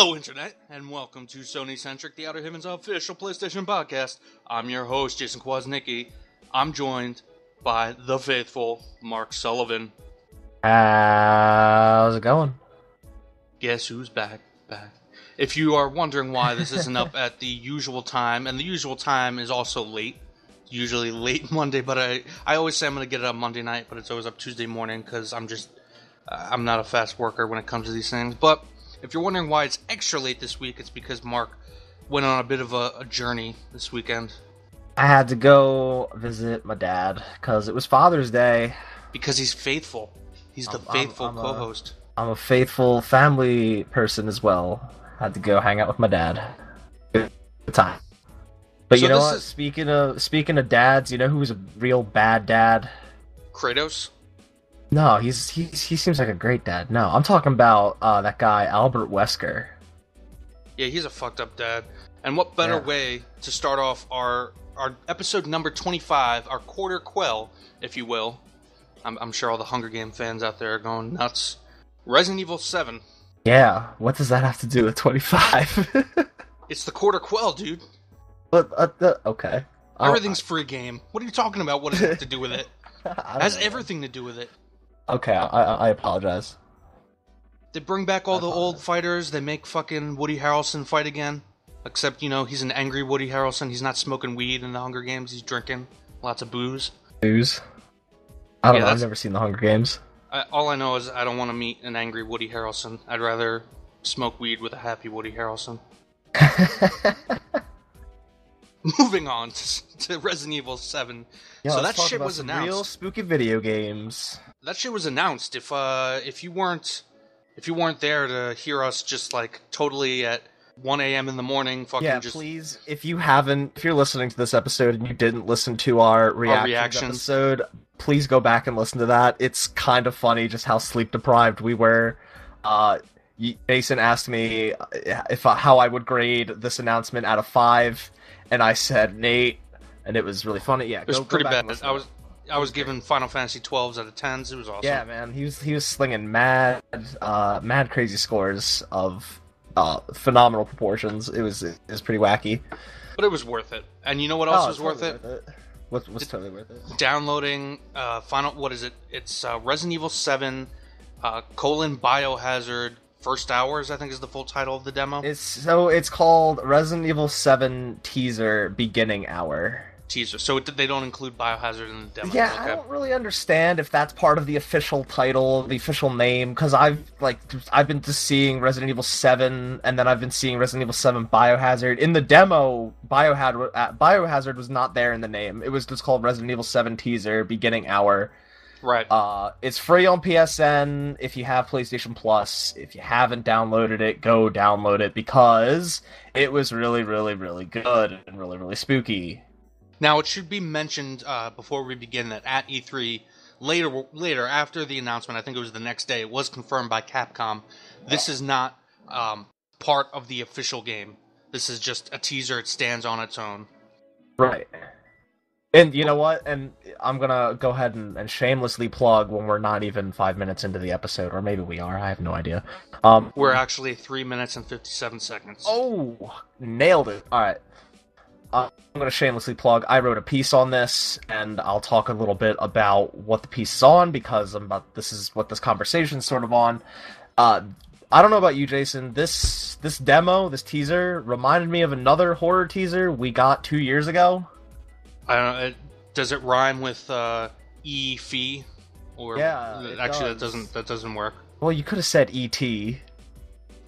Hello, Internet, and welcome to SonyCentric, the Outerhaven's official PlayStation podcast. I'm your host, Jason Kwasnicki. I'm joined by the faithful Mark Sullivan. How's it going? Guess who's back? If you are wondering why this isn't up at the usual time, and the usual time is also late, usually late Monday, but I always say I'm going to get it up Monday night, but it's always up Tuesday morning, because I'm not a fast worker when it comes to these things, but if you're wondering why it's extra late this week, it's because Mark went on a bit of a journey this weekend. I had to go visit my dad, because it was Father's Day. Because he's faithful. He's the faithful co-host. I'm a faithful family person as well. Had to go hang out with my dad. Good time. But so you know what? Speaking of dads, you know who's a real bad dad? Kratos? No, he seems like a great dad. No, I'm talking about that guy, Albert Wesker. Yeah, he's a fucked up dad. And what better way to start off our episode number 25, our quarter quell, if you will. I'm sure all the Hunger Game fans out there are going nuts. Resident Evil 7. Yeah, what does that have to do with 25? It's the quarter quell, dude. But, okay. Everything's free game. What are you talking about? What does it have to do with it? It has everything to do with it. Okay, I apologize. They bring back all the old fighters. They make fucking Woody Harrelson fight again. Except, he's an angry Woody Harrelson. He's not smoking weed in the Hunger Games. He's drinking lots of booze. Booze? I don't know. I've never seen the Hunger Games. All I know is I don't want to meet an angry Woody Harrelson. I'd rather smoke weed with a happy Woody Harrelson. Moving on to Resident Evil 7. Yeah, so that shit was announced. Real spooky video games. That shit was announced. If you weren't there to hear us just like totally at 1 a.m. in the morning, please, if you're listening to this episode and you didn't listen to our reactions episode, please go back and listen to that. It's kind of funny just how sleep deprived we were. Jason asked me how I would grade this announcement out of 5, and I said an 8, and it was really funny. Yeah, it was pretty bad. I was giving Final Fantasy 12s out of 10s. It was awesome. Yeah, man, he was slinging mad crazy scores of phenomenal proportions. It was pretty wacky, but it was worth it. And you know what else was worth it? What's totally worth it? Downloading what is it? It's Resident Evil 7 : Biohazard First Hours, I think is the full title of the demo. It's called Resident Evil 7 Teaser Beginning Hour. Teaser. So they don't include Biohazard in the demo. Yeah, okay. I don't really understand if that's part of the official title, the official name, because I've been just seeing Resident Evil 7, and then I've been seeing Resident Evil 7 Biohazard. In the demo, Biohazard was not there in the name. It was just called Resident Evil 7 Teaser Beginning Hour. Right. It's free on PSN if you have PlayStation Plus. If you haven't downloaded it, go download it, because it was really, really, really good and really, really spooky. Now, it should be mentioned before we begin that at E3, later after the announcement, I think it was the next day, it was confirmed by Capcom, this is not part of the official game. This is just a teaser. It stands on its own. Right. And you know what? And I'm going to go ahead and shamelessly plug when we're not even 5 minutes into the episode, or maybe we are, I have no idea. We're actually 3 minutes and 57 seconds. Oh, nailed it. All right. I'm going to shamelessly plug, I wrote a piece on this, and I'll talk a little bit about what the piece is on, because this is what this conversation's sort of on. I don't know about you, Jason. This demo, this teaser, reminded me of another horror teaser we got 2 years ago. I don't know. Does it rhyme with E-Fee? Or yeah, actually, that doesn't work. Well, you could have said E.T.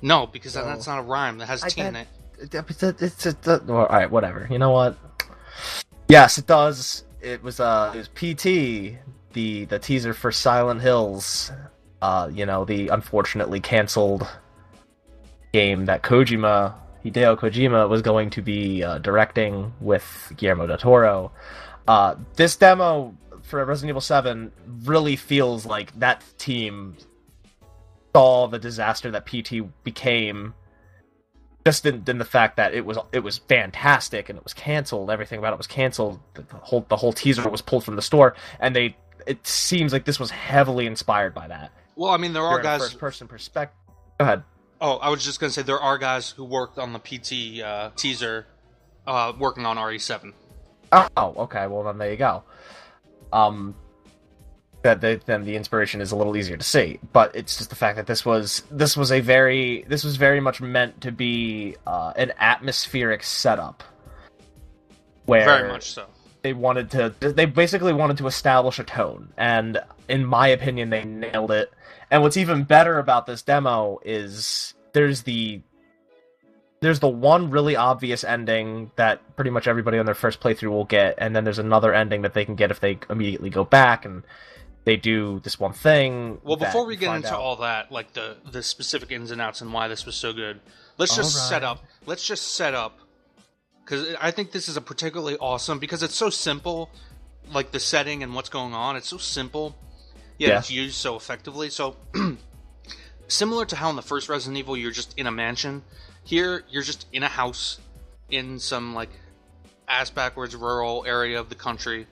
No, because that's not a rhyme. That has T in it. Alright, whatever. You know what? Yes, it does. It was PT, the teaser for Silent Hills. The unfortunately canceled game that Hideo Kojima was going to be directing with Guillermo del Toro. This demo for Resident Evil 7 really feels like that team saw the disaster that PT became. Just in the fact that it was fantastic and it was canceled, everything about it was canceled. The whole teaser was pulled from the store, and it seems like this was heavily inspired by that. Well, I mean, there are guys first person perspective. Go ahead. Oh, I was just gonna say there are guys who worked on the PT teaser, working on RE7. Oh, okay. Well, then there you go. Then the inspiration is a little easier to see. But it's just the fact that this was very much meant to be an atmospheric setup, where Very much so. They basically wanted to establish a tone, and in my opinion, they nailed it. And what's even better about this demo is there's the one really obvious ending that pretty much everybody on their first playthrough will get, and then there's another ending that they can get if they immediately go back and they do this one thing. Well, before we get into all that, like the specific ins and outs and why this was so good, let's just set up, because I think this is a particularly awesome, because it's so simple, like the setting and what's going on, it's so simple, yet it's used so effectively. So, similar to how in the first Resident Evil you're just in a mansion, here you're just in a house in some, like, ass-backwards rural area of the country.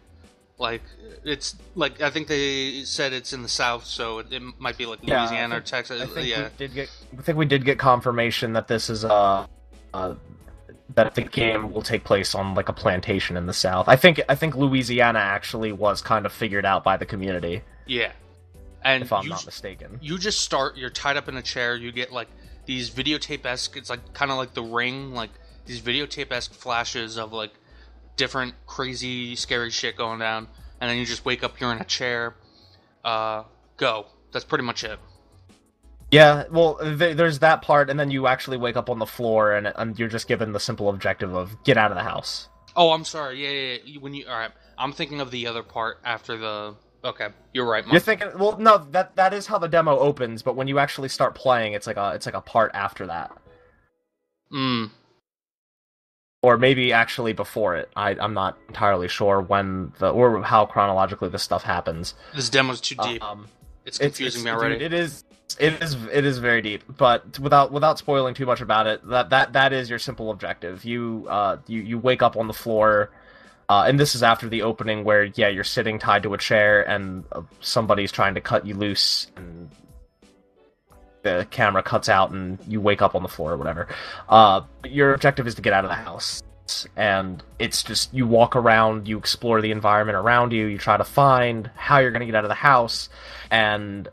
Like, it's, like, I think they said it's in the south, so it might be, like, Louisiana or Texas. I think we did get confirmation that this is, that the game will take place on, like, a plantation in the south. I think Louisiana actually was kind of figured out by the community. Yeah. And if I'm not mistaken. You just start, you're tied up in a chair, you get, like, these videotape-esque, it's, like, kind of like The Ring, like, these videotape-esque flashes of, like, different crazy scary shit going down, and then you just wake up, you're in a chair, go. That's pretty much it. Yeah, well, there's that part, and then you actually wake up on the floor, and you're just given the simple objective of get out of the house. Oh, I'm sorry. Yeah. Alright, I'm thinking of the other part after the... Okay, you're right. You're thinking... Well, no, that is how the demo opens, but when you actually start playing, it's like a part after that. Or maybe actually before it. I'm not entirely sure when or how chronologically this stuff happens. This demo's too deep. It's confusing me already. Dude, it is very deep. But without spoiling too much about it, that is your simple objective. You wake up on the floor, and this is after the opening where you're sitting tied to a chair and somebody's trying to cut you loose, and the camera cuts out and you wake up on the floor or whatever. Your objective is to get out of the house, and it's just you walk around, you explore the environment around you, you try to find how you're going to get out of the house, and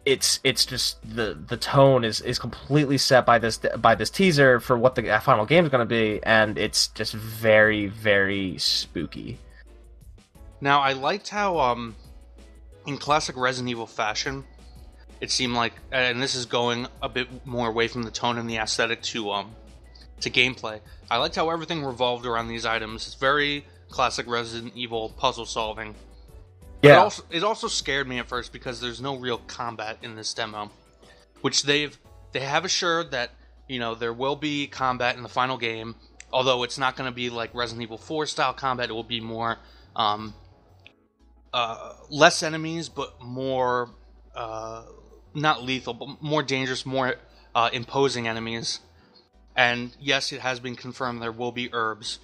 it's just the tone is completely set by this teaser for what the final game is going to be, and it's just very, very spooky. Now, I liked how in classic Resident Evil fashion, it seemed like, and this is going a bit more away from the tone and the aesthetic to gameplay. I liked how everything revolved around these items. It's very classic Resident Evil puzzle solving. Yeah. It also scared me at first because there's no real combat in this demo, which they have assured that, you know, there will be combat in the final game, although it's not going to be like Resident Evil 4 style combat. It will be more less enemies, but more not lethal, but more dangerous, more imposing enemies. And yes, it has been confirmed there will be herbs.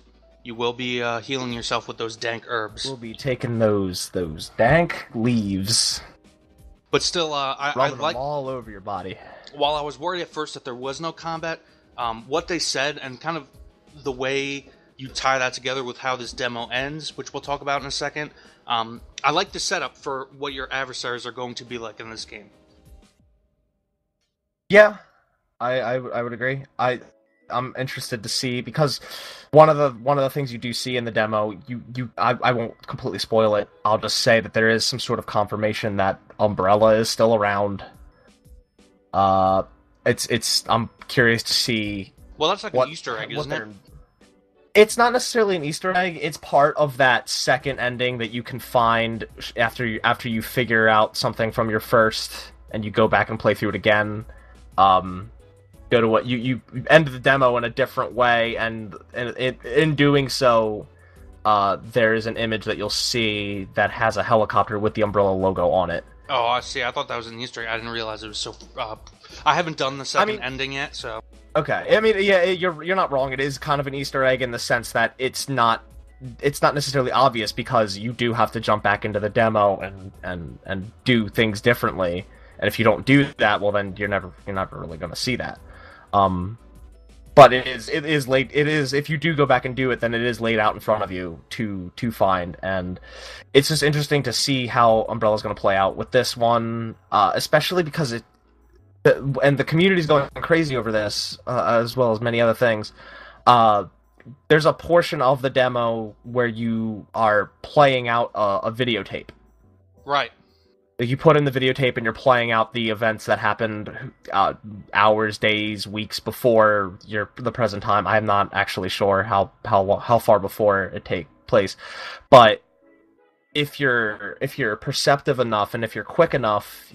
You will be healing yourself with those dank herbs. We'll be taking those dank leaves. But still, I like them all over your body. While I was worried at first that there was no combat, what they said and kind of the way you tie that together with how this demo ends, which we'll talk about in a second, I like the setup for what your adversaries are going to be like in this game. Yeah, I would agree. I'm interested to see, because one of the things you do see in the demo, I won't completely spoil it. I'll just say that there is some sort of confirmation that Umbrella is still around. I'm curious to see. Well, that's like an Easter egg, isn't it? It's not necessarily an Easter egg. It's part of that second ending that you can find after you figure out something from your first, and you go back and play through it again. Go to what you end the demo in a different way, and in doing so, there is an image that you'll see that has a helicopter with the Umbrella logo on it. Oh, I see. I thought that was an Easter egg. I didn't realize it was so. I haven't done the second ending yet, so. Okay, I mean, yeah, you're not wrong. It is kind of an Easter egg in the sense that it's not necessarily obvious, because you do have to jump back into the demo and do things differently. And if you don't do that, well, then you're never really going to see that. But it is late. It is, if you do go back and do it, then it is laid out in front of you to find, and it's just interesting to see how Umbrella's going to play out with this one, especially because and the community's going crazy over this, as well as many other things. There's a portion of the demo where you are playing out a videotape. Right. You put in the videotape and you're playing out the events that happened hours, days, weeks before the present time. I'm not actually sure how far before it take place, but if you're perceptive enough and if you're quick enough,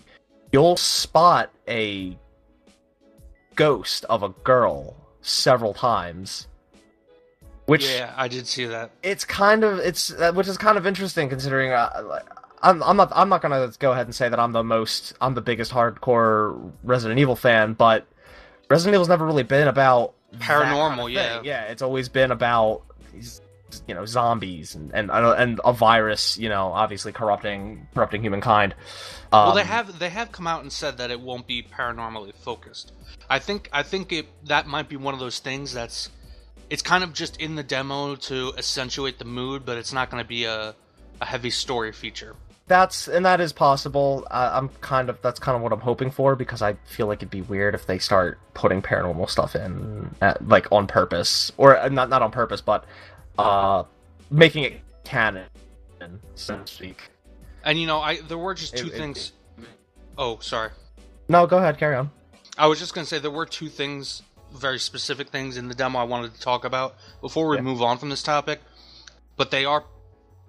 you'll spot a ghost of a girl several times. Which, yeah, I did see that. Which is kind of interesting considering. I'm not gonna go ahead and say that I'm the biggest hardcore Resident Evil fan, but Resident Evil's never really been about paranormal. Kind of yeah, it's always been about zombies and a virus, obviously corrupting humankind. Well, they have come out and said that it won't be paranormally focused. I think that might be one of those things it's kind of just in the demo to accentuate the mood, but it's not going to be a heavy story feature. That is possible. That's kind of what I'm hoping for, because I feel like it'd be weird if they start putting paranormal stuff in, on purpose, or not on purpose, but making it canon, so to speak. And there were just two things. Oh, sorry. No, go ahead, carry on. I was just gonna say there were two things, very specific things in the demo I wanted to talk about before we move on from this topic, but they are.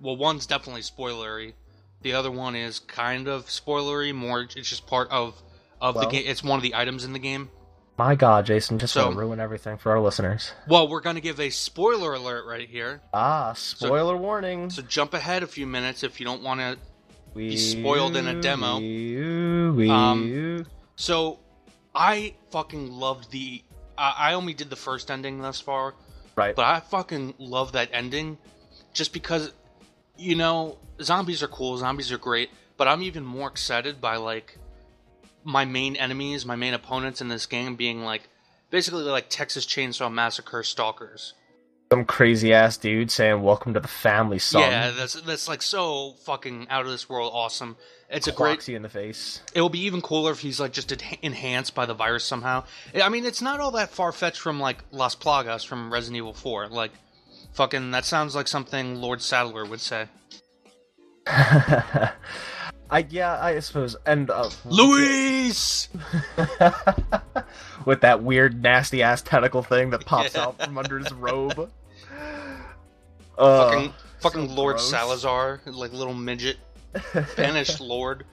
Well, one's definitely spoilery. The other one is kind of spoilery. More, it's just part of the game. It's one of the items in the game. My God, Jason, just want to ruin everything for our listeners. Well, we're going to give a spoiler alert right here. Spoiler warning. So jump ahead a few minutes if you don't want to be spoiled in a demo. So, I fucking loved I only did the first ending thus far. Right. But I fucking love that ending. Just because... zombies are cool, zombies are great, but I'm even more excited by, my main enemies, my main opponents in this game being, basically Texas Chainsaw Massacre stalkers. Some crazy-ass dude saying, "Welcome to the family, son." Yeah, that's so fucking out-of-this-world awesome. It's Clocks you in the face. It will be even cooler if he's, just enhanced by the virus somehow. I mean, it's not all that far-fetched from, Las Plagas from Resident Evil 4, fucking, that sounds like something Lord Saddler would say. I suppose, and Luis with that weird, nasty ass tentacle thing that pops out from under his robe. Fucking so Lord gross. Salazar, little midget, banished lord.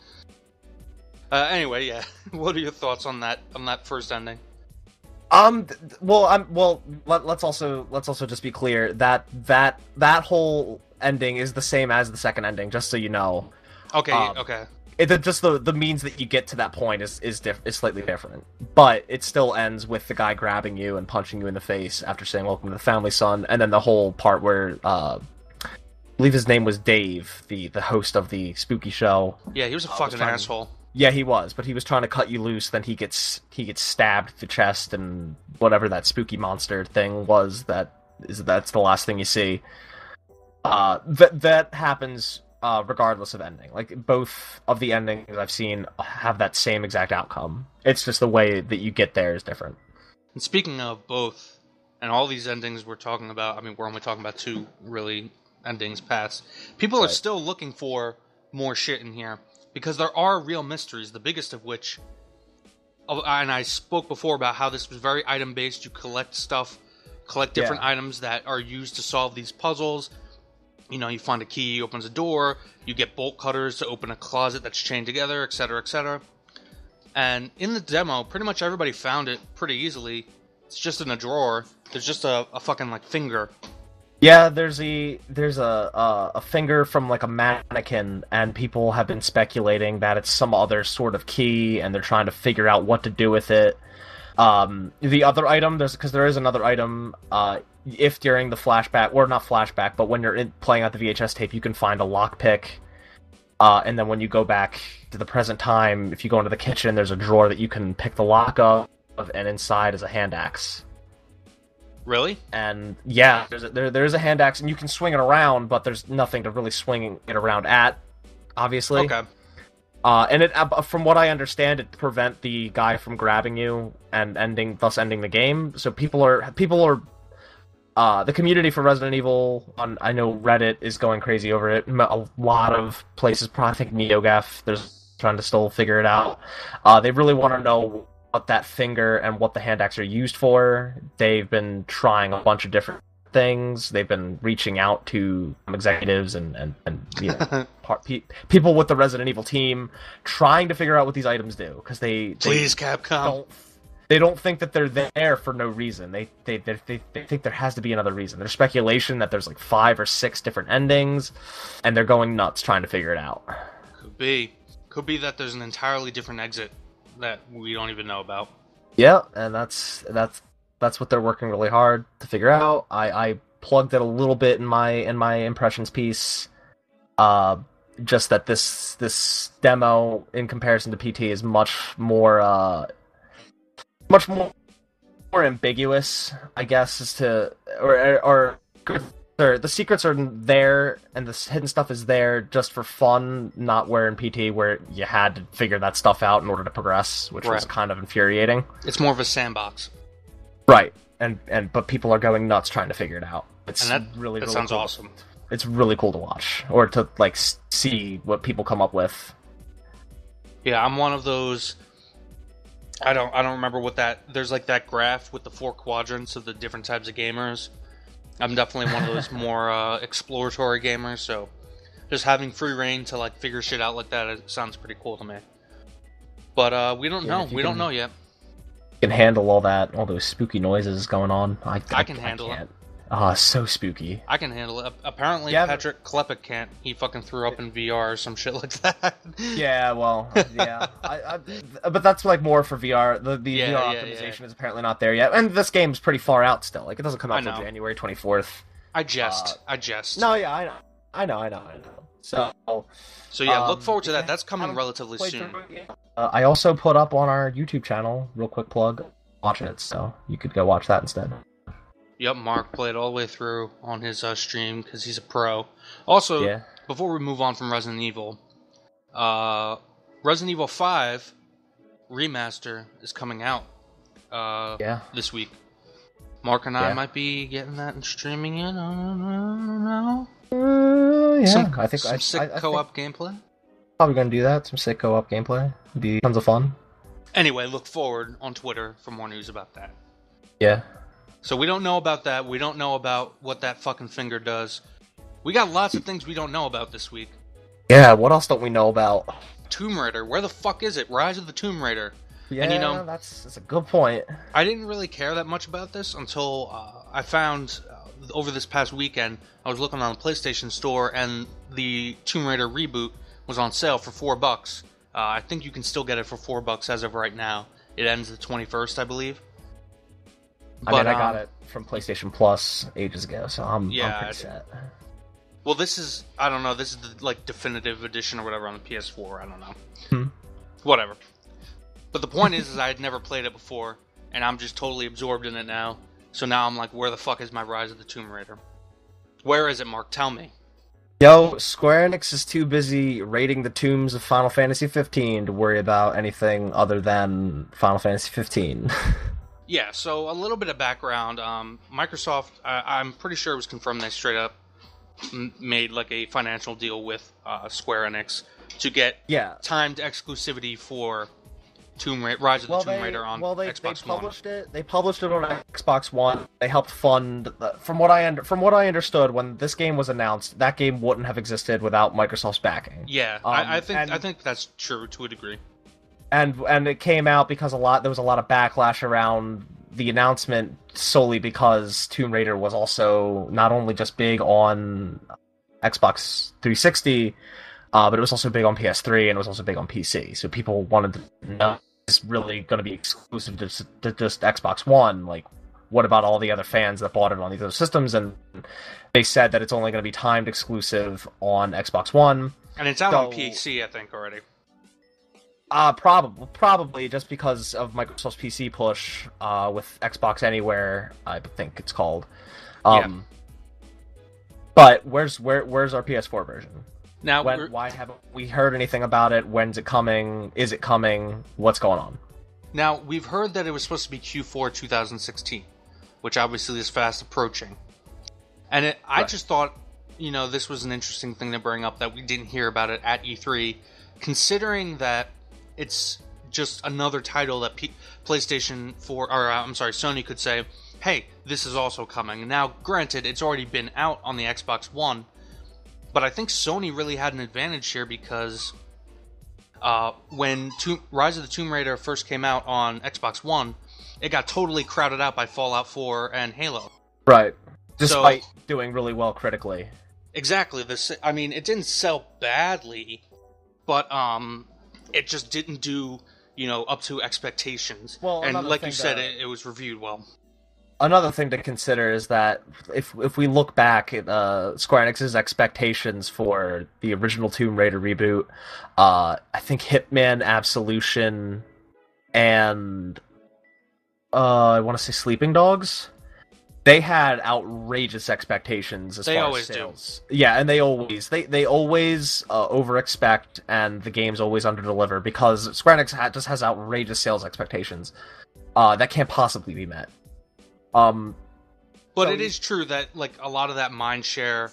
Anyway, yeah. What are your thoughts on that first ending? Let's also just be clear that whole ending is the same as the second ending, just so you know. Okay, okay. Just the means that you get to that point is slightly different, but it still ends with the guy grabbing you and punching you in the face after saying "Welcome to the family, son," and then the whole part where I believe his name was Dave, the host of the spooky show. Yeah, he was a fucking asshole. Yeah, he was, but he was trying to cut you loose. Then he gets stabbed through the chest, and whatever that spooky monster thing was, that's the last thing you see. That happens regardless of ending. Both of the endings I've seen have that same exact outcome. It's just the way that you get there is different. And speaking of both, and all these endings we're talking about, I mean, we're only talking about two really endings past. People are still looking for more shit in here. Because there are real mysteries, the biggest of which, and I spoke before about how this was very item-based. You collect stuff, different items that are used to solve these puzzles. You find a key, opens a door, you get bolt cutters to open a closet that's chained together, etc., etc. And in the demo, pretty much everybody found it pretty easily. It's just in a drawer. There's just a fucking, finger. Yeah, there's a finger from a mannequin, and people have been speculating that it's some other sort of key, and they're trying to figure out what to do with it. The other item, there is another item. If during the flashback, or not flashback, but when you're playing out the VHS tape, you can find a lockpick. And then when you go back to the present time, if you go into the kitchen, there's a drawer that you can pick the lock of, and inside is a hand axe. Really? And yeah, there's a hand axe, and you can swing it around, but there's nothing to really swing it around at, obviously. Okay. And from what I understand, it prevent the guy from grabbing you and thus ending the game. So people are the community for Resident Evil on, I know Reddit is going crazy over it. A lot of places, I think NeoGaf, there's trying to still figure it out. They really want to know what that finger and what the hand axe are used for. They've been trying a bunch of different things. They've been reaching out to executives and you know, people with the Resident Evil team, trying to figure out what these items do, because Please, Capcom. They don't think that they're there for no reason. They think there has to be another reason. There's speculation that there's like 5 or 6 different endings, and they're going nuts trying to figure it out. Could be that there's an entirely different exit that we don't even know about. Yeah, and that's what they're working really hard to figure out. I plugged it a little bit in my impressions piece. Just that this demo, in comparison to PT, is much more ambiguous, I guess, as to or the secrets are there and the hidden stuff is there just for fun, not where in PT where you had to figure that stuff out in order to progress, which was kind of infuriating. It's more of a sandbox. Right. But people are going nuts trying to figure it out. It's really sounds cool. awesome. It's really cool to watch, or to like see what people come up with. Yeah, I'm one of those. I don't remember what that. There's like that graph with the 4 quadrants of the different types of gamers. I'm definitely one of those more exploratory gamers. So just having free reign to like figure shit out like that, it sounds pretty cool to me. But we don't know. We don't know yet. You can handle all those spooky noises going on. I can handle it. So spooky. I can handle it. Apparently, Patrick Klepek can't. He fucking threw up in VR or some shit like that. Yeah, well, yeah. But that's like more for VR. The VR optimization is apparently not there yet. And this game's pretty far out still. Like, it doesn't come out until January 24th. I jest. No, yeah, I know. So yeah, look forward to that. That's coming relatively soon. I also put up on our YouTube channel, real quick plug, watch it, so you could go watch that instead. Yep, Mark played all the way through on his stream because he's a pro. Also, before we move on from Resident Evil, Resident Evil 5 Remaster is coming out this week. Mark and I might be getting that and streaming it. I don't know. I think some sick co-op gameplay. Probably gonna do that. Some sick co-op gameplay. It'd be tons of fun. Anyway, look forward on Twitter for more news about that. Yeah. So we don't know about that. We don't know about what that fucking finger does. We got lots of things we don't know about this week. Yeah, what else don't we know about? Tomb Raider. Where the fuck is it? Rise of the Tomb Raider. Yeah, and that's a good point. I didn't really care that much about this until I found over this past weekend, I was looking on the PlayStation Store and the Tomb Raider reboot was on sale for $4. I think you can still get it for $4 as of right now. It ends the 21st, I believe. I got it from PlayStation Plus ages ago, so I'm pretty set. Well, this is, I don't know, this is the like definitive edition or whatever on the PS4, I don't know. Whatever. But the point is I had never played it before, and I'm just totally absorbed in it now. So now I'm like, where the fuck is my Rise of the Tomb Raider? Where is it, Mark? Tell me. Yo, Square Enix is too busy raiding the tombs of Final Fantasy 15 to worry about anything other than Final Fantasy 15. Yeah, so a little bit of background. Microsoft, I'm pretty sure it was confirmed they straight up made like a financial deal with Square Enix to get timed exclusivity for Rise of the Tomb Raider on Xbox One. They published it on Xbox One. They helped fund. From what I understood, when this game was announced, that game wouldn't have existed without Microsoft's backing. Yeah, I think that's true to a degree. And it came out because there was a lot of backlash around the announcement solely because Tomb Raider was also not only just big on Xbox 360, but it was also big on PS3 and it was also big on PC. So people wanted to know, is this really going to be exclusive to just Xbox One? Like, what about all the other fans that bought it on these other systems? And they said that it's only going to be timed exclusive on Xbox One. And it's out So, on PC, I think, already. Probably just because of Microsoft's PC push with Xbox Anywhere, I think it's called. But where's our PS4 version? Now, why haven't we heard anything about it? When's it coming? Is it coming? What's going on? Now, we've heard that it was supposed to be Q4 2016, which obviously is fast approaching. And I just thought, this was an interesting thing to bring up that we didn't hear about it at E3, considering that it's just another title that Sony could say, hey, this is also coming. Now, granted, it's already been out on the Xbox One, but I think Sony really had an advantage here because when Rise of the Tomb Raider first came out on Xbox One, it got totally crowded out by Fallout 4 and Halo. Right. Despite doing really well critically. Exactly. It didn't sell badly, but it just didn't do, up to expectations. Well, and like you said, it was reviewed well. Another thing to consider is that if we look back at Square Enix's expectations for the original Tomb Raider reboot, I think Hitman Absolution and I want to say Sleeping Dogs, they had outrageous expectations as far as sales. Do. Yeah, and they always over-expect, and the games always under-deliver because Square Enix just has outrageous sales expectations that can't possibly be met. But it is true that a lot of that mind share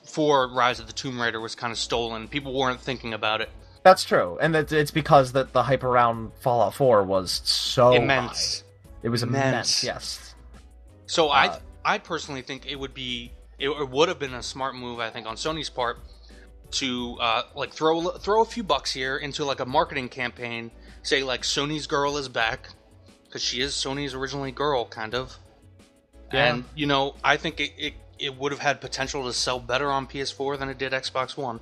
for Rise of the Tomb Raider was kind of stolen. People weren't thinking about it. That's true, and it's because the hype around Fallout 4 was so immense. High. It was immense. Yes. So I personally think it would have been a smart move, I think, on Sony's part to throw a few bucks here into a marketing campaign, say Sony's girl is back. Because she is Sony's originally girl, kind of. Yeah. And, I think it would have had potential to sell better on PS4 than it did Xbox One.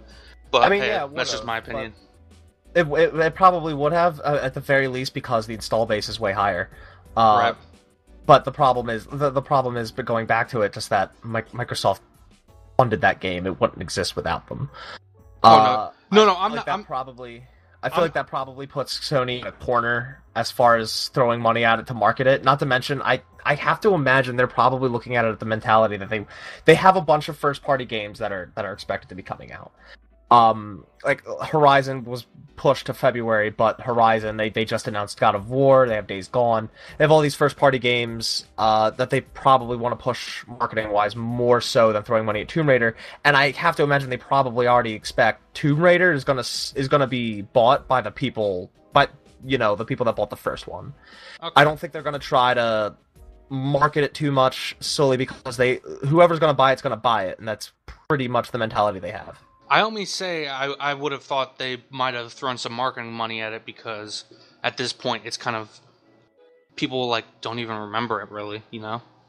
But that's just my opinion. It probably would have, at the very least, because the install base is way higher. Right. But the problem is, going back to it, just that Microsoft funded that game. It wouldn't exist without them. No, I feel like that probably puts Sony in a corner as far as throwing money at it to market it. Not to mention, I have to imagine they're probably looking at it at the mentality that they have a bunch of first-party games that are expected to be coming out. Horizon was pushed to February, but Horizon, they just announced God of War, they have Days Gone. They have all these first-party games that they probably want to push marketing-wise more so than throwing money at Tomb Raider. And I have to imagine they probably already expect Tomb Raider is gonna be bought by the people, the people that bought the first one. Okay. I don't think they're gonna try to market it too much solely because whoever's gonna buy it's gonna buy it, and that's pretty much the mentality they have. I only say I would have thought they might have thrown some marketing money at it because at this point it's kind of people don't even remember it really,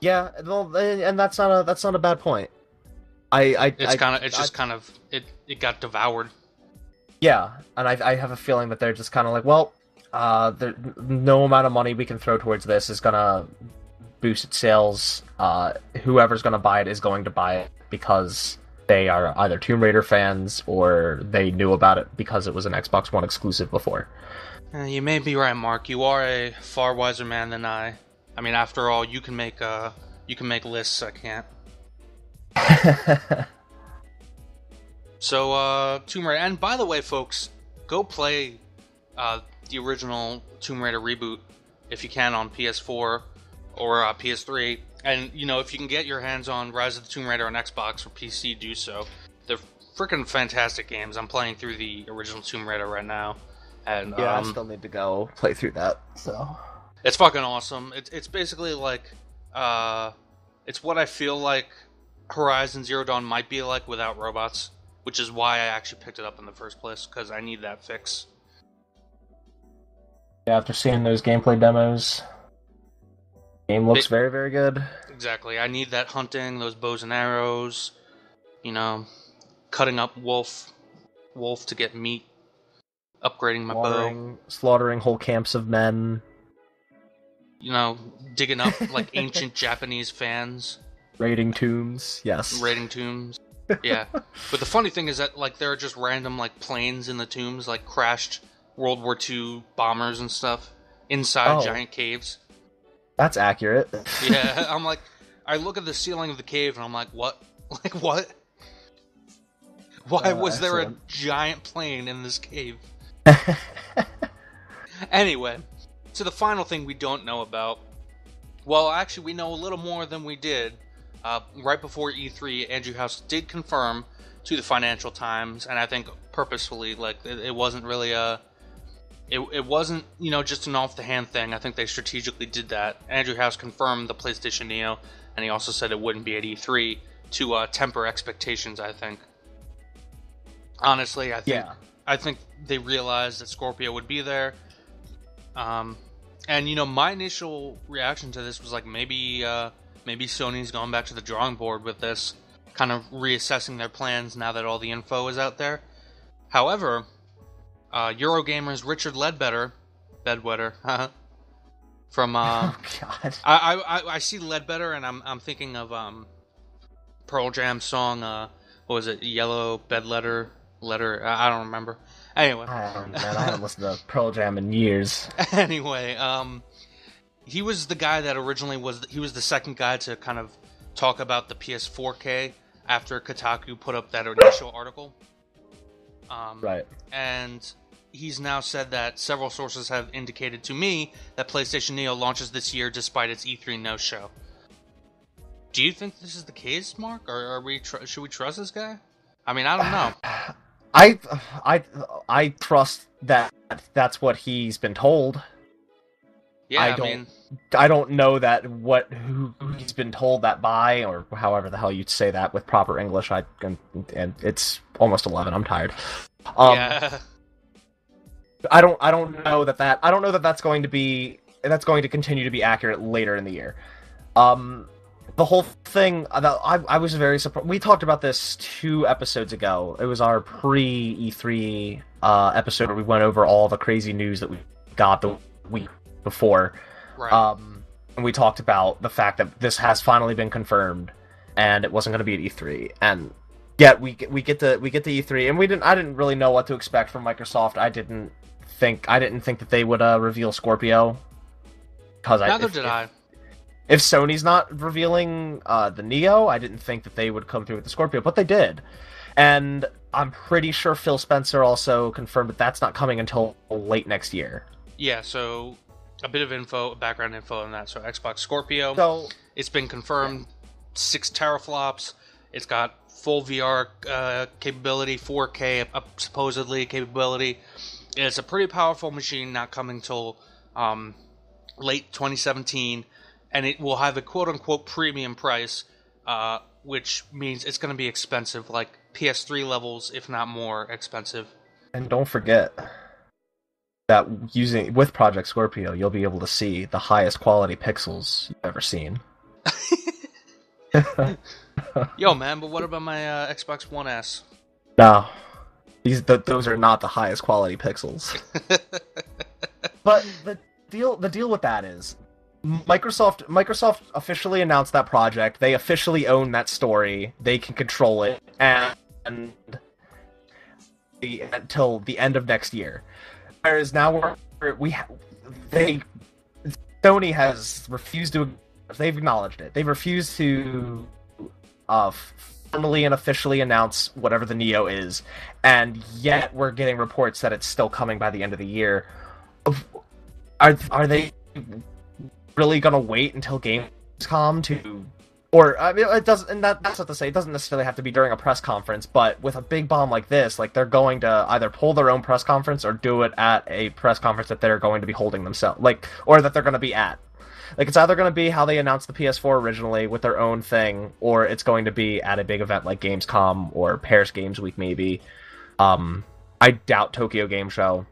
Yeah, well, and that's not a bad point. It got devoured. Yeah, and I have a feeling that they're just kind of no amount of money we can throw towards this is gonna boost its sales. Whoever's gonna buy it is going to buy it because they are either Tomb Raider fans or they knew about it because it was an Xbox One exclusive before. You may be right, Mark. You are a far wiser man than I. I mean, after all, you can make lists. I can't. So, Tomb Raider. And by the way, folks, go play the original Tomb Raider reboot if you can on PS4 or PS3. And, if you can get your hands on Rise of the Tomb Raider on Xbox or PC, do so. They're freaking fantastic games. I'm playing through the original Tomb Raider right now. And I still need to go play through that, so... It's fucking awesome. It's basically it's what I feel like Horizon Zero Dawn might be like without robots, which is why I actually picked it up in the first place, because I need that fix. Yeah, after seeing those gameplay demos... Game looks very, very good. Exactly. I need that hunting, those bows and arrows, cutting up wolf to get meat, upgrading my bow. Slaughtering whole camps of men. Digging up ancient Japanese fans. Raiding tombs, yes. Raiding tombs. Yeah, but the funny thing is that like there are just random like planes in the tombs, like crashed World War II bombers and stuff inside Oh, giant caves. that's accurate. Yeah, I'm like, I look at the ceiling of the cave and I'm like, what? Like what? Why was there a Excellent. giant plane in this cave? Anyway, so the final thing we don't know about. Well, actually, we know a little more than we did. Right before E3, Andrew House did confirm to the Financial Times, and I think purposefully, like it wasn't really it wasn't just an off the hand thing. I think they strategically did that. Andrew House confirmed the PlayStation Neo, and he also said it wouldn't be at E3 to temper expectations. I think. Honestly, I think they realized that Scorpio would be there. And my initial reaction to this was like maybe Sony's gone back to the drawing board with this, kind of reassessing their plans now that all the info is out there. However, Eurogamer's Richard Bedwetter, from Oh God. I see Ledbetter and I'm thinking of Pearl Jam's song, what was it, Yellow Letter, I don't remember. Anyway. Man, I haven't listened to Pearl Jam in years. Anyway, he was the guy that originally he was the second guy to kind of talk about the PS4K after Kotaku put up that initial article. Right. And he's now said that several sources have indicated to me that PlayStation Neo launches this year despite its E3 no-show. Do you think this is the case, Mark? Or should we trust this guy? I mean, I don't know. I trust that that's what he's been told. Yeah, I don't know that who he's been told that by, or however the hell you'd say that with proper English. And it's almost 11. I'm tired. Yeah. I don't know that that's going to continue to be accurate later in the year. The whole thing, I was very surprised. We talked about this 2 episodes ago. It was our pre-E3 episode where we went over all the crazy news that we got the week before. Right. And we talked about the fact that this has finally been confirmed, and it wasn't going to be at E3. And yet we get to E3, and I didn't really know what to expect from Microsoft. I didn't think that they would reveal Scorpio. Neither did I. If Sony's not revealing the Neo, I didn't think that they would come through with the Scorpio, but they did. And I'm pretty sure Phil Spencer also confirmed that that's not coming until late next year. Yeah, so a bit of background info on that. So Xbox Scorpio, it's been confirmed, 6 teraflops. It's got full VR capability, 4K supposedly capability. It's a pretty powerful machine, not coming till late 2017. And it will have a quote-unquote premium price, which means it's going to be expensive, like PS3 levels, if not more expensive. And don't forget that with Project Scorpio, you'll be able to see the highest quality pixels you've ever seen. Yo, man, but what about my Xbox One S? No, those are not the highest quality pixels. But the deal with that is, Microsoft officially announced that project. They officially own that story. They can control it, and until the end of next year. Whereas now Sony has refused to. They've acknowledged it. They've refused to formally and officially announce whatever the Neo is, and yet we're getting reports that it's still coming by the end of the year. Are they really gonna wait until Gamescom to, or I mean, it doesn't, and that's not to say it doesn't necessarily have to be during a press conference, but with a big bomb like this, like they're going to either pull their own press conference or do it at a press conference that they're going to be holding themselves, or that they're going to be at. Like, it's either going to be how they announced the PS4 originally with their own thing, or it's going to be at a big event like Gamescom or Paris Games Week, maybe. I doubt Tokyo Game Show,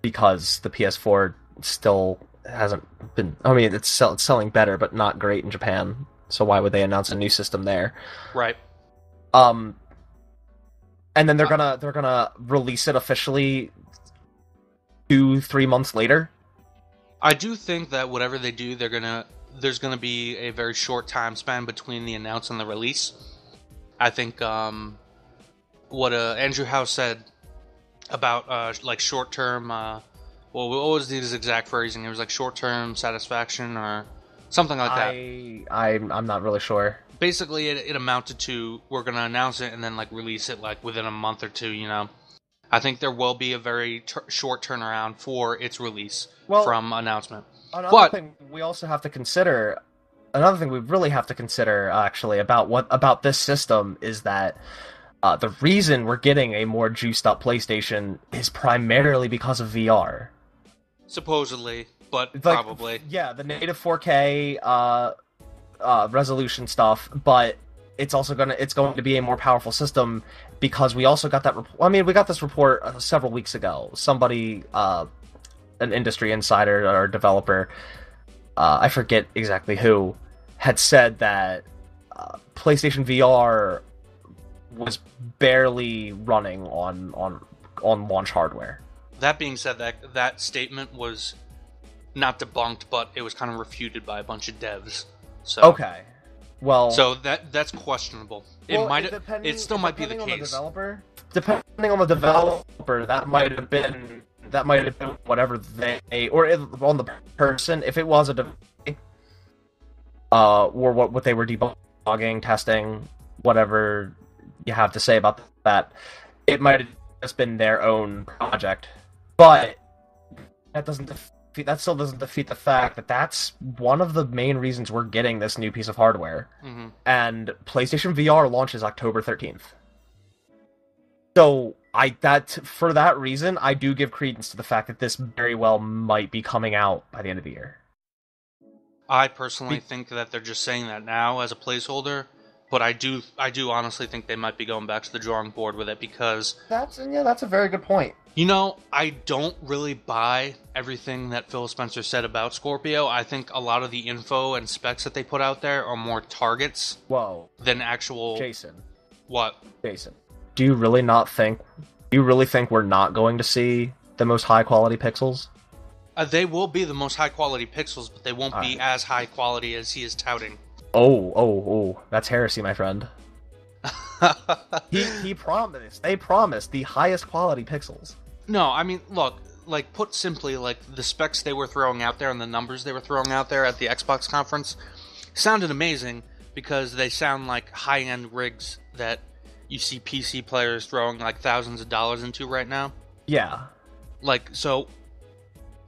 because the PS4 still hasn't been. I mean, it's selling better, but not great in Japan. So why would they announce a new system there? Right. And then they're gonna release it officially 2-3 months later. I do think that whatever they do, there's gonna be a very short time span between the announce and the release. I think what Andrew House said about like short-term. Well, what was his exact phrasing? It was like short-term satisfaction or something like that. I'm not really sure. Basically, it amounted to we're gonna announce it and then like release it like within a month or two. You know, I think there will be a very short turnaround for its release from announcement. Another thing we also have to consider. Another thing we really have to consider, actually, about this system is that the reason we're getting a more juiced up PlayStation is primarily because of VR. Supposedly, but probably. Yeah, the native 4K resolution stuff, but it's going to be a more powerful system because we also got that. We got this report several weeks ago. Somebody, an industry insider or developer, I forget exactly who, had said that PlayStation VR was barely running on launch hardware. That being said, that statement was not debunked, but it was kind of refuted by a bunch of devs. So, okay, well, so that's questionable. It still might be the case. Depending on the developer, that might have been whatever they or on the person. If it was a or what they were debugging, testing, whatever you have to say about that, it might have just been their own project. But that still doesn't defeat the fact that that's one of the main reasons we're getting this new piece of hardware. Mm-hmm. And PlayStation VR launches October 13th. So for that reason, I do give credence to the fact that this very well might be coming out by the end of the year. I personally think that they're just saying that now as a placeholder, but I do honestly think they might be going back to the drawing board with it because that's a very good point. You know, I don't really buy everything that Phil Spencer said about Scorpio. I think a lot of the info and specs that they put out there are more targets than actual... Jason. What? Jason. Do you really think we're not going to see the most high-quality pixels? They will be the most high-quality pixels, but they won't be as high quality as he is touting. Oh, that's heresy, my friend. He promised. They promised the highest quality pixels. No, I mean, look, like, put simply, like, the specs they were throwing out there and the numbers they were throwing out there at the Xbox conference sounded amazing because they sound like high-end rigs that you see PC players throwing, like, thousands of dollars into right now. Yeah. Like, so,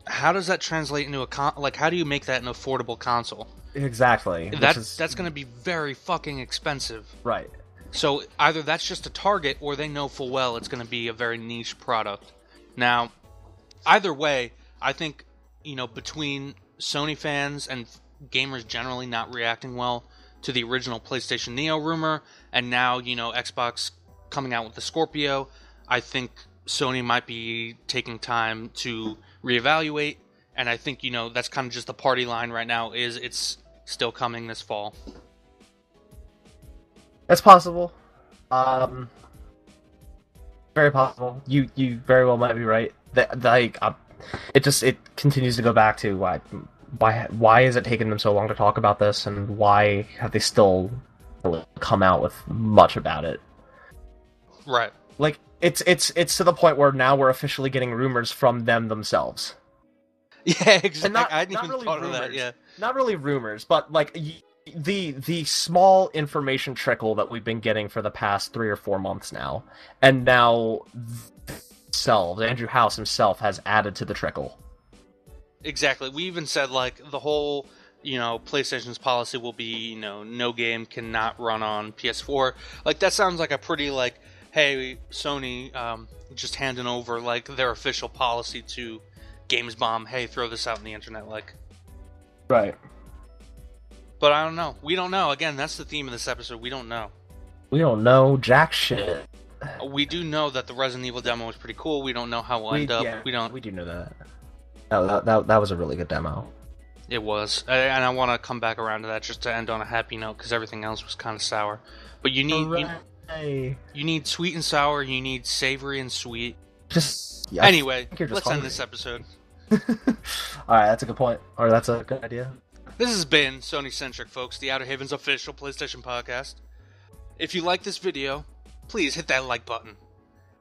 how does that translate into how do you make that an affordable console? Exactly. That's going to be very fucking expensive. Right. So either that's just a target, or they know full well it's going to be a very niche product. Now, either way, I think, between Sony fans and gamers generally not reacting well to the original PlayStation Neo rumor, and now, Xbox coming out with the Scorpio, I think Sony might be taking time to reevaluate, and I think, that's kind of just the party line right now, is it's still coming this fall. That's possible. Very possible. You very well might be right. It continues to go back to why is it taking them so long to talk about this, and why have they still come out with much about it? Right. Like it's to the point where now we're officially getting rumors from them themselves. Yeah, exactly. I hadn't even thought of that. Yeah. Not really rumors, but like the small information trickle that we've been getting for the past 3 or 4 months now, and now Andrew House himself has added to the trickle. Exactly. We even said like the whole, PlayStation's policy will be, no game cannot run on PS4. Like that sounds like a pretty like, hey, Sony, just handing over like their official policy to GamesBomb. Hey, throw this out on the internet, like. Right. But I don't know. We don't know. Again, that's the theme of this episode. We don't know. We don't know jack shit. We do know that the Resident Evil demo was pretty cool. We don't know how we'll end up. Yeah, we don't. We do know that. That was a really good demo. It was, and I want to come back around to that just to end on a happy note because everything else was kind of sour. But you need you need sweet and sour. You need savory and sweet. Anyway, let's end this episode. All right, that's a good point, or that's a good idea. This has been SonyCentric, folks, the Outerhaven's official PlayStation podcast. if you like this video, please hit that like button.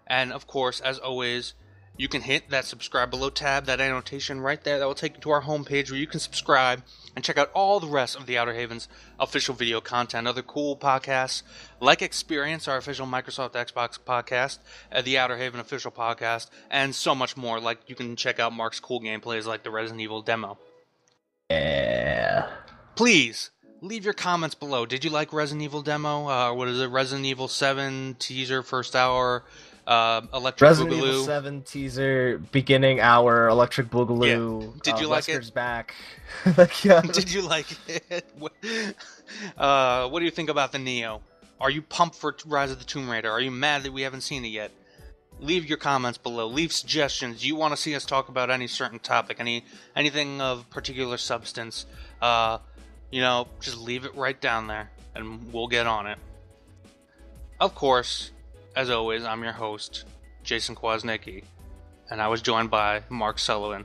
And of course, as always, you can hit that subscribe below tab, that annotation right there. That will take you to our homepage where you can subscribe and check out all the rest of the Outer Haven's official video content. Other cool podcasts like Experience, our official Microsoft Xbox podcast, the Outer Haven official podcast, and so much more. Like you can check out Mark's cool gameplays like the Resident Evil demo. Yeah. Please leave your comments below. Did you like Resident Evil demo? What is it? Resident Evil 7 teaser, first hour. Electric Resident Boogaloo. Evil 7 teaser, beginning hour, Electric Boogaloo. Yeah. Did you like Wesker's it? Back. Like, yeah. Did you like it? What do you think about the Neo? Are you pumped for Rise of the Tomb Raider? Are you mad that we haven't seen it yet? Leave your comments below. Leave suggestions. You want to see us talk about any certain topic, anything of particular substance? Just leave it right down there, and we'll get on it. Of course, as always, I'm your host, Jason Kwasnicki, and I was joined by Mark Sullivan.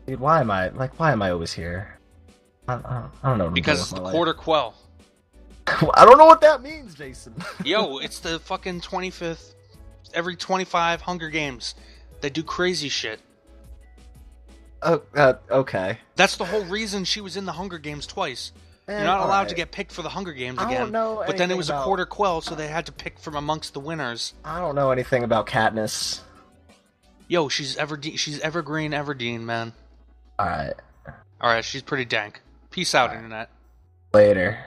Dude, why am I always here? I don't know. Because it's the quarter quell. I don't know what that means, Jason. Yo, it's the fucking 25th, every 25 Hunger Games. They do crazy shit. Oh, okay. That's the whole reason she was in the Hunger Games twice. You're not allowed to get picked for the Hunger Games again. I don't know but then it was about... a quarter quell, so they had to pick from amongst the winners. I don't know anything about Katniss. Yo, she's Evergreen Everdeen, man. Alright. Alright, she's pretty dank. Peace out, Internet. Later.